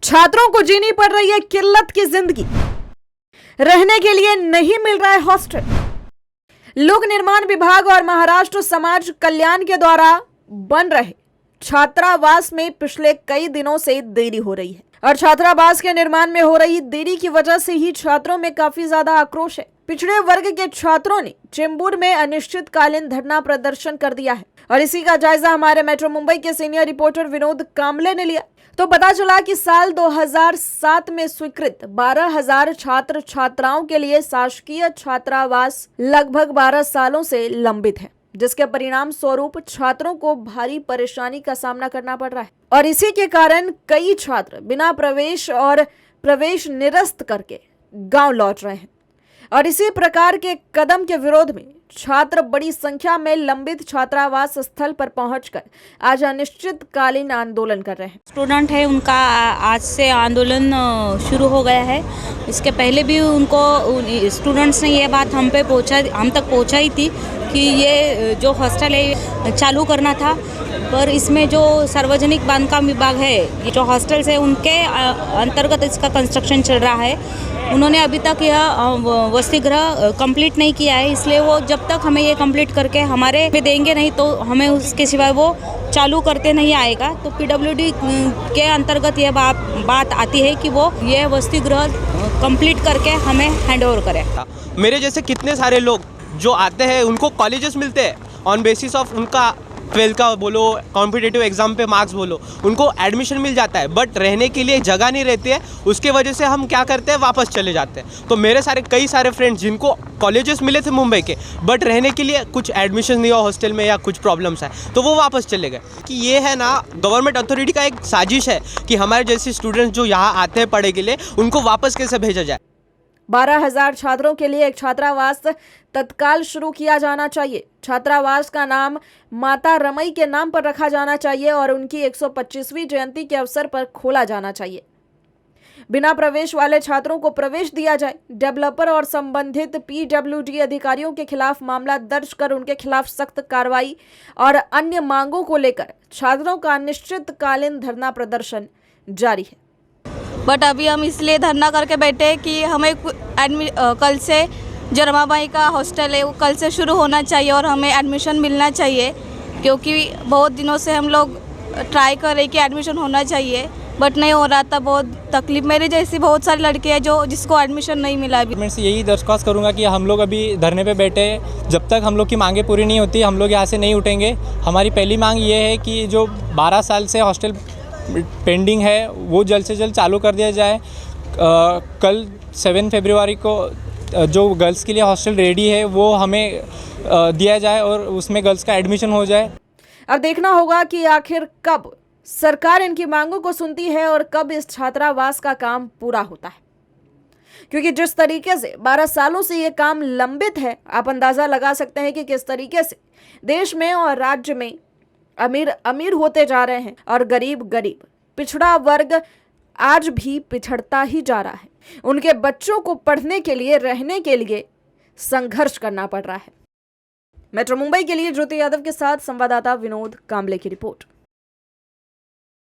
छात्रों को जीनी पड़ रही है किल्लत की जिंदगी। रहने के लिए नहीं मिल रहा है हॉस्टल। लोक निर्माण विभाग और महाराष्ट्र समाज कल्याण के द्वारा बन रहे छात्रावास में पिछले कई दिनों से देरी हो रही है और छात्रावास के निर्माण में हो रही देरी की वजह से ही छात्रों में काफी ज्यादा आक्रोश है। पिछड़े वर्ग के छात्रों ने चेंबूर में अनिश्चितकालीन धरना प्रदर्शन कर दिया है और इसी का जायजा हमारे मेट्रो मुंबई के सीनियर रिपोर्टर विनोद कांबले ने लिया। तो पता चला कि साल 2007 में स्वीकृत 12,000 छात्र छात्राओं के लिए शासकीय छात्रावास लगभग 12 सालों से लंबित है, जिसके परिणाम स्वरूप छात्रों को भारी परेशानी का सामना करना पड़ रहा है और इसी के कारण कई छात्र बिना प्रवेश और प्रवेश निरस्त करके गांव लौट रहे हैं और इसी प्रकार के कदम के विरोध में छात्र बड़ी संख्या में लंबित छात्रावास स्थल पर पहुंचकर आज अनिश्चितकालीन आंदोलन कर रहे हैं। स्टूडेंट है उनका आज से आंदोलन शुरू हो गया है। इसके पहले भी उनको स्टूडेंट्स ने ये बात हम तक पहुंचाई थी कि ये जो हॉस्टल है चालू करना था, पर इसमें जो सार्वजनिक बांधकाम विभाग है, जो हॉस्टल्स है उनके अंतर्गत इसका कंस्ट्रक्शन चल रहा है। उन्होंने अभी तक यह वसतिगृह कंप्लीट नहीं किया है, इसलिए वो जब तक हमें ये कंप्लीट करके हमारे पे देंगे नहीं तो हमें उसके सिवाय वो चालू करते नहीं आएगा। तो पीडब्ल्यूडी के अंतर्गत यह बात आती है कि वो ये वसतिगृह कंप्लीट करके हमें हैंड ओवर करें। मेरे जैसे कितने सारे लोग जो आते हैं उनको कॉलेजेस मिलते हैं ऑन बेसिस ऑफ उनका 12th का बोलो, कॉम्पिटिटिव एग्जाम पे मार्क्स बोलो, उनको एडमिशन मिल जाता है, बट रहने के लिए जगह नहीं रहती है। उसके वजह से हम क्या करते हैं, वापस चले जाते हैं। तो मेरे कई सारे फ्रेंड्स जिनको कॉलेजेस मिले थे मुंबई के, बट रहने के लिए कुछ एडमिशन नहीं हुआ हॉस्टल में या कुछ प्रॉब्लम्स है, तो वो वापस चले गए। कि ये है ना, गवर्नमेंट अथॉरिटी का एक साजिश है कि हमारे जैसे स्टूडेंट्स जो यहाँ आते हैं पढ़ने के लिए, उनको वापस कैसे भेजा जाए। 12,000 छात्रों के लिए एक छात्रावास तत्काल शुरू किया जाना चाहिए। छात्रावास का नाम माता रमई के नाम पर रखा जाना चाहिए और उनकी 125वीं जयंती के अवसर पर खोला जाना चाहिए। बिना प्रवेश वाले छात्रों को प्रवेश दिया जाए। डेवलपर और संबंधित पीडब्ल्यूडी अधिकारियों के खिलाफ मामला दर्ज कर उनके खिलाफ सख्त कार्रवाई और अन्य मांगों को लेकर छात्रों का अनिश्चितकालीन धरना प्रदर्शन जारी है। बट अभी हम इसलिए धरना करके बैठे कि हमें कल से जो रमाबाई का हॉस्टल है वो कल से शुरू होना चाहिए और हमें एडमिशन मिलना चाहिए, क्योंकि बहुत दिनों से हम लोग ट्राई कर रहे कि एडमिशन होना चाहिए बट नहीं हो रहा था। बहुत तकलीफ, मेरी जैसी बहुत सारी लड़कियां जो जिसको एडमिशन नहीं मिला अभी। मैं यही दरख्वास्त करूंगा कि हम लोग अभी धरने पे बैठे, जब तक हम लोग की मांगें पूरी नहीं होती हम लोग यहाँ से नहीं उठेंगे। हमारी पहली मांग ये है कि जो 12 साल से हॉस्टल पेंडिंग है वो जल्द से जल्द चालू कर दिया जाए। कल 7 फरवरी को जो गर्ल्स के लिए हॉस्टल रेडी है वो हमें दिया जाए और उसमें गर्ल्स का एडमिशन हो जाए। अब देखना होगा कि आखिर कब सरकार इनकी मांगों को सुनती है और कब इस छात्रावास का काम पूरा होता है, क्योंकि जिस तरीके से 12 सालों से ये काम लंबित है, आप अंदाजा लगा सकते हैं कि किस तरीके से देश में और राज्य में अमीर अमीर होते जा रहे हैं और गरीब गरीब। पिछड़ा वर्ग आज भी पिछड़ता ही जा रहा है। उनके बच्चों को पढ़ने के लिए, रहने के लिए संघर्ष करना पड़ रहा है। मेट्रो मुंबई के लिए ज्योति यादव के साथ संवाददाता विनोद कांबले की रिपोर्ट।